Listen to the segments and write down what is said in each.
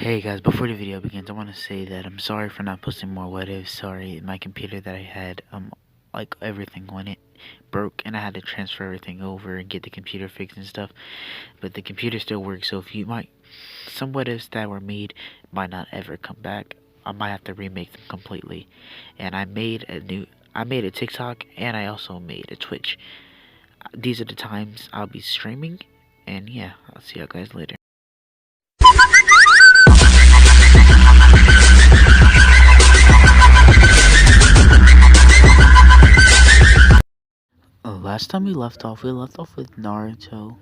Hey guys, before the video begins, I want to say that I'm sorry for not posting more what ifs. Sorry, my computer that I had, like everything when it broke and I had to transfer everything over and get the computer fixed and stuff. But the computer still works, so if you might, some what ifs that were made might not ever come back. I might have to remake them completely. And I made a TikTok and I also made a Twitch. These are the times I'll be streaming, and yeah, I'll see you guys later. Last time we left off with Naruto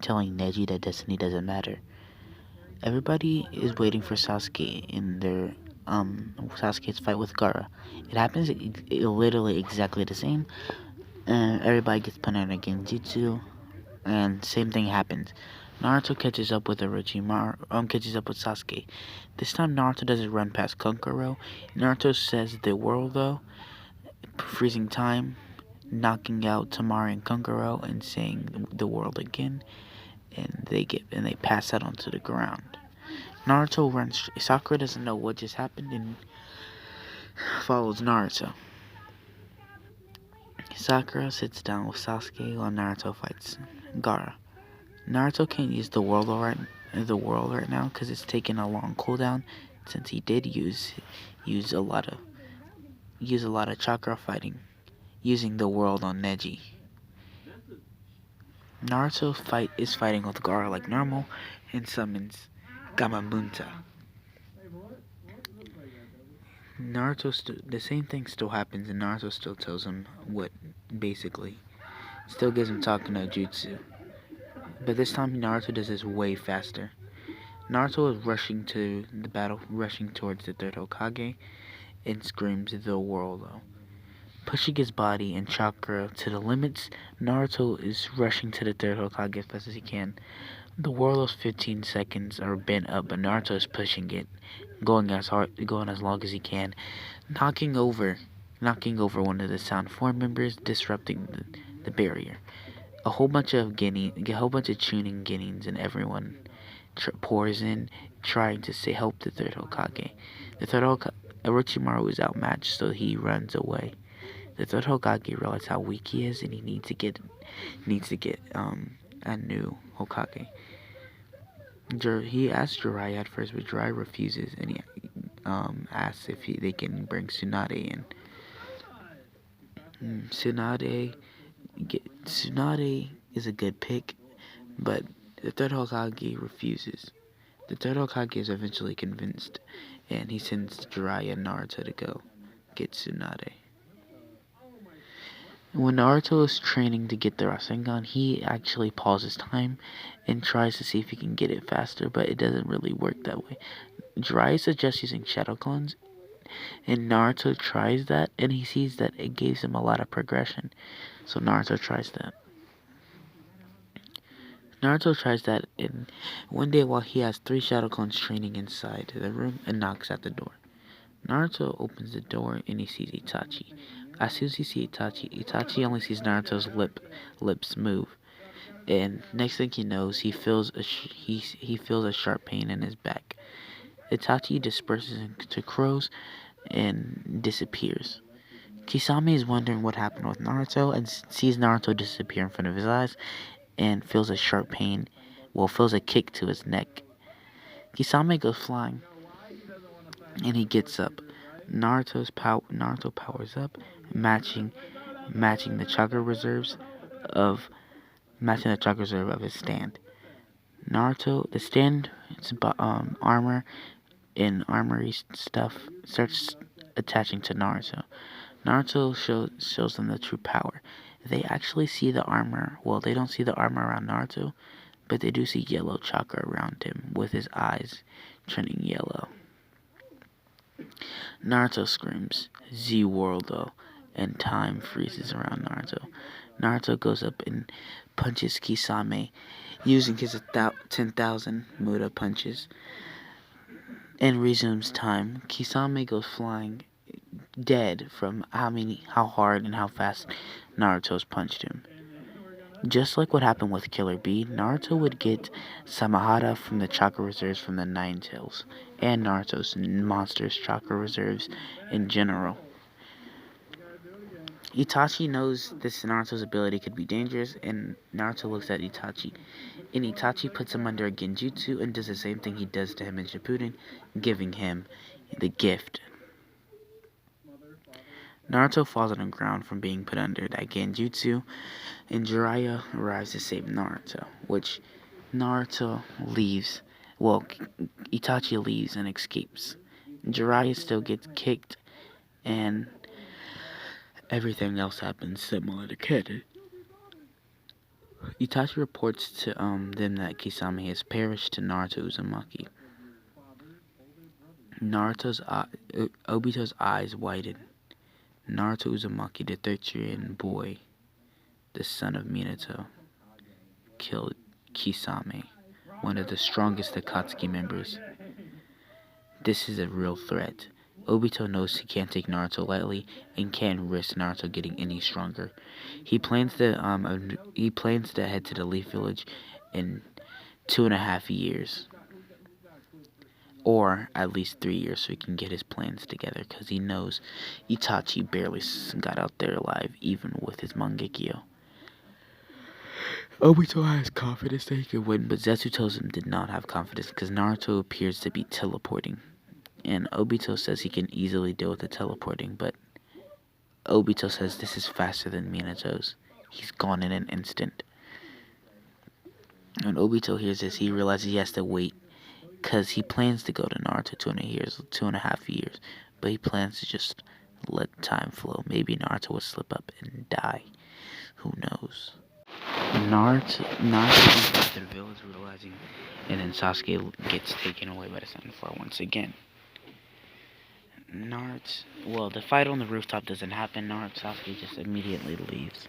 telling Neji that destiny doesn't matter. Everybody is waiting for Sasuke in their Sasuke's fight with Gaara. It happens literally exactly the same, and everybody gets put in a genjutsu, and same thing happens. Naruto catches up with Orochimaru, catches up with Sasuke. This time Naruto doesn't run past Kankuro. Naruto says the world though, freezing time, knocking out Tamari and Kankuro and saying the world again, and they pass out onto the ground. Naruto runs. Sakura doesn't know what just happened and follows Naruto. Sakura sits down with Sasuke while Naruto fights Gaara. Naruto can't use the world right now because it's taking a long cooldown since he did use a lot of chakra fighting using the world on Neji. Naruto is fighting with Gaara like normal and summons Gamabunta. The same thing still happens and Naruto still tells him what, basically. Still gives him talking no jutsu. But this time Naruto does this way faster. Naruto is rushing to the battle, rushing towards the third Hokage, and screams the world though. Pushing his body and chakra to the limits, Naruto is rushing to the third Hokage as fast as he can. The Warlord's 15 seconds are bent up, but Naruto is pushing it, going as long as he can, knocking over one of the Sound 4 members, disrupting the barrier. A whole bunch of tuning Guineans and everyone pours in, trying to help the third Hokage. The third Hokage, Orochimaru is outmatched, so he runs away. The third Hokage realizes how weak he is, and he needs to get a new Hokage. He asks Jiraiya at first, but Jiraiya refuses, and he asks if they can bring Tsunade in. Tsunade is a good pick, but the third Hokage refuses. The third Hokage is eventually convinced, and he sends Jiraiya and Naruto to go get Tsunade. When Naruto is training to get the Rasengan, he actually pauses time and tries to see if he can get it faster, but it doesn't really work that way. Jiraiya suggests using Shadow Clones, and Naruto tries that, and he sees that it gives him a lot of progression, so Naruto tries that. And one day while he has 3 Shadow Clones training inside the room, and knocks at the door. Naruto opens the door and he sees Itachi. As soon as he sees Itachi only sees Naruto's lips move, and next thing he knows, he feels a sharp pain in his back. Itachi disperses into crows and disappears. Kisame is wondering what happened with Naruto and sees Naruto disappear in front of his eyes and feels a sharp pain, feels a kick to his neck. Kisame goes flying and he gets up. Naruto powers up, matching the chakra reserve of his stand. The stand, armor and armory stuff starts attaching to Naruto. Naruto shows them the true power. They actually see the armor. Well, they don't see the armor around Naruto, but they do see yellow chakra around him with his eyes turning yellow. Naruto screams, Z-Worldo, and time freezes around Naruto. Naruto goes up and punches Kisame, using his 10,000 Muda punches, and resumes time. Kisame goes flying, dead from how hard and how fast Naruto's punched him. Just like what happened with Killer Bee, Naruto would get Samahara from the chakra reserves from the Nine Tails, and Naruto's monsters chakra reserves in general. Itachi knows this Naruto's ability could be dangerous, and Naruto looks at Itachi. And Itachi puts him under a genjutsu and does the same thing he does to him in Shippuden, giving him the gift. Naruto falls on the ground from being put under that genjutsu, and Jiraiya arrives to save Naruto, which Naruto leaves. Well, Itachi leaves and escapes. Jiraiya still gets kicked, and everything else happens similar to canon. Itachi reports to them that Kisame has perished to Naruto Uzumaki. Obito's eyes widen. Naruto Uzumaki, the 13-year-old boy, the son of Minato, killed Kisame, one of the strongest Akatsuki members. This is a real threat. Obito knows he can't take Naruto lightly and can't risk Naruto getting any stronger. He plans to head to the Leaf Village in 2.5 years, or at least 3 years, so he can get his plans together. Because he knows Itachi barely got out there alive, even with his Mangekyo. Obito has confidence that he can win, but Zetsu tells him did not have confidence because Naruto appears to be teleporting. And Obito says he can easily deal with the teleporting, but Obito says this is faster than Minato's. He's gone in an instant. When Obito hears this, he realizes he has to wait, because he plans to go to Naruto 2.5 years, but he plans to just let time flow. Maybe Naruto will slip up and die. Who knows? Naruto comes back to the village, realizing, and then Sasuke gets taken away by the Sunflower once again. The fight on the rooftop doesn't happen. Sasuke just immediately leaves.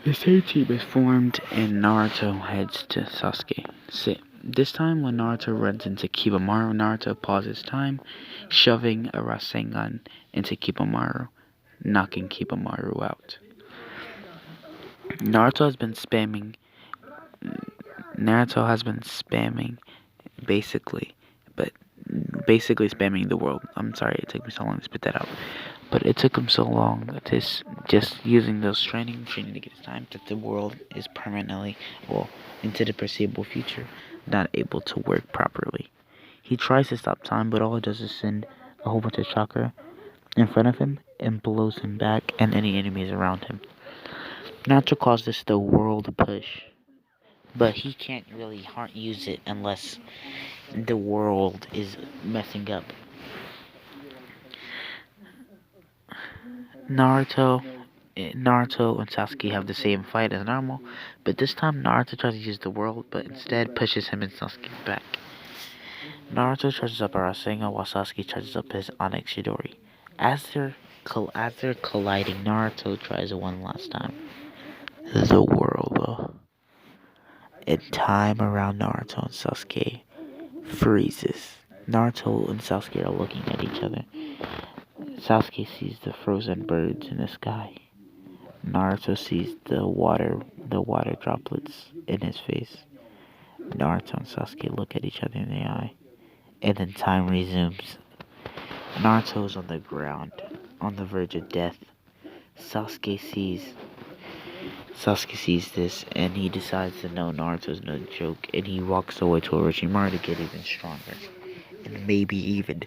The same team is formed, and Naruto heads to Sasuke. This time, when Naruto runs into Kiba, Naruto pauses time, shoving a Rasengan into Kiba, knocking Kiba out. Naruto has been spamming, basically spamming the world. I'm sorry it took me so long to spit that out. But it took him so long to just using those training to get his time that the world is permanently, into the foreseeable future, not able to work properly. He tries to stop time, but all it does is send a whole bunch of chakra in front of him and blows him back and any enemies around him. Naruto calls this the world push, but he can't really use it unless the world is messing up. Naruto and Sasuke have the same fight as normal, but this time Naruto tries to use the world, but instead pushes him and Sasuke back. Naruto charges up a Rasengan while Sasuke charges up his Onyx Chidori. As they're colliding, Naruto tries one last time. The world and time around Naruto and Sasuke freezes. Naruto and Sasuke are looking at each other. Sasuke sees the frozen birds in the sky. Naruto sees the water droplets in his face. Naruto and Sasuke look at each other in the eye, and then time resumes. Naruto is on the ground, on the verge of death. Sasuke sees this, and he decides to know Naruto's no joke, and he walks away to Orochimaru to get even stronger, and maybe even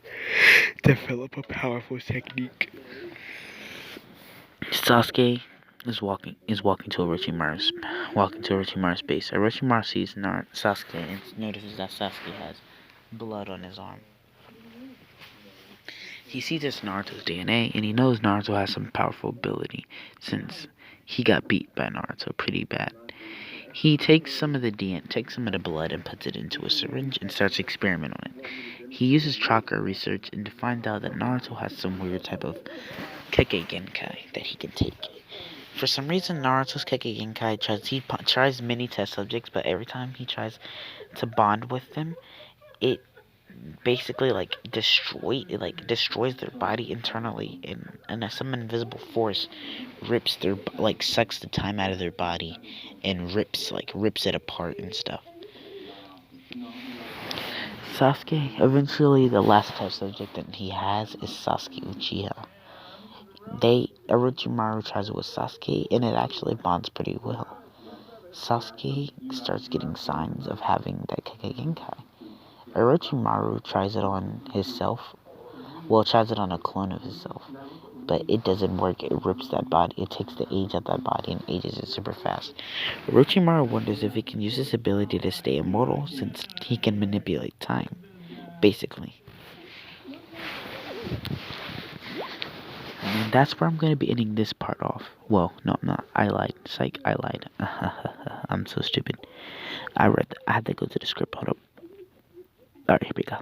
develop a powerful technique. Sasuke is walking to Orochimaru's base. Orochimaru sees Sasuke and notices that Sasuke has blood on his arm. He sees it's Naruto's DNA, and he knows Naruto has some powerful ability since he got beat by Naruto pretty bad. He takes some of the blood and puts it into a syringe and starts experimenting on it. He uses chakra research and to find out that Naruto has some weird type of Keke Genkai that he can take. For some reason, Naruto's Keke Genkai tries many test subjects, but every time he tries to bond with them, it basically like destroys their body internally, and some invisible force rips their like sucks the time out of their body and rips it apart and stuff. Sasuke, eventually the last test subject that he has is Sasuke Uchiha. Orochimaru tries it with Sasuke and it actually bonds pretty well. Sasuke starts getting signs of having that Genkai. Orochimaru tries it on himself. Well, tries it on a clone of himself. But it doesn't work. It rips that body. It takes the age of that body and ages it super fast. Orochimaru wonders if he can use his ability to stay immortal since he can manipulate time. Basically. And that's where I'm going to be ending this part off. Well, no, I'm not. I lied. Psych, I lied. I'm so stupid. I had to go to the script. Hold up. Alright, here we go.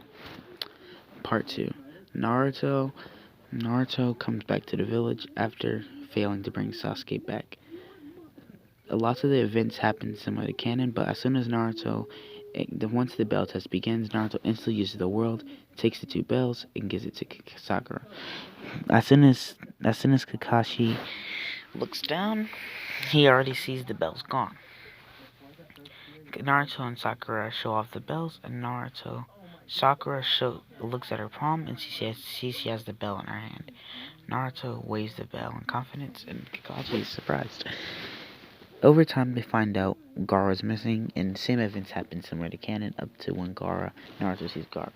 Part 2. Naruto comes back to the village after failing to bring Sasuke back. Lots of the events happen similar to canon, but as soon as once the bell test begins, Naruto instantly uses the world, takes the two bells, and gives it to Sakura. As soon as Kakashi looks down, he already sees the bells gone. Naruto and Sakura show off the bells, and Sakura looks at her palm and she has the bell in her hand. Naruto waves the bell in confidence, and Kakashi is surprised. Over time, they find out Gaara's missing, and the same events happen similar to canon up to when Naruto sees Gaara.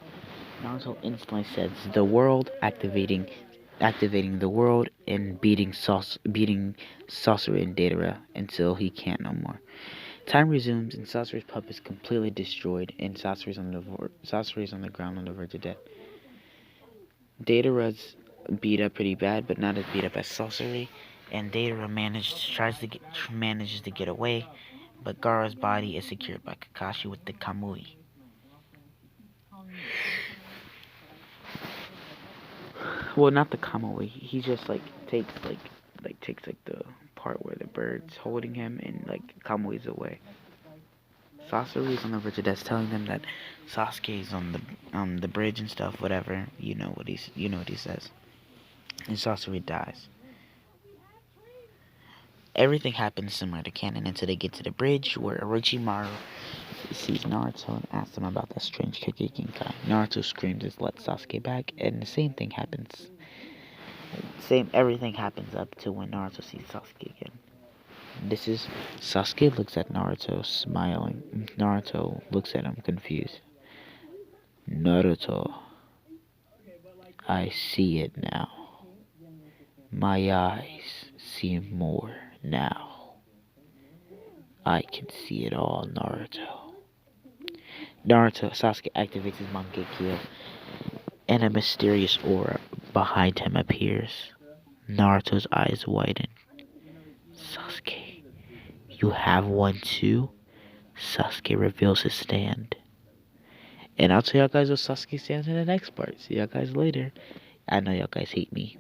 Naruto instantly says the world, activating the world and beating Sasori and Deidara until he can't no more. Time resumes, and Sasori's pup is completely destroyed, and Sasori's on the ground on the verge of death. Deidara's beat up pretty bad, but not as beat up as Sasori, and Deidara manages to get away, but Gaara's body is secured by Kakashi with the Kamui. Well, not the Kamui. He just takes the part where the bird's holding him, and Kamui's away. Sasori is on the verge of death, telling them that Sasuke is on the bridge and stuff. Whatever, you know what he says. And Sasori dies. Everything happens similar to canon until they get to the bridge where Orochimaru sees Naruto and asks him about that strange Genkai. Naruto screams and lets Sasuke back, and the same thing happens. Everything happens up to when Naruto sees Sasuke again. Sasuke looks at Naruto, smiling. Naruto looks at him, confused. Naruto, I see it now. My eyes see more now. I can see it all, Naruto. Sasuke activates his Mangekyo, and a mysterious aura behind him appears. Naruto's eyes widen. Sasuke, you have one too? Sasuke reveals his stand. And I'll tell y'all guys what Sasuke stands in the next part. See y'all guys later. I know y'all guys hate me.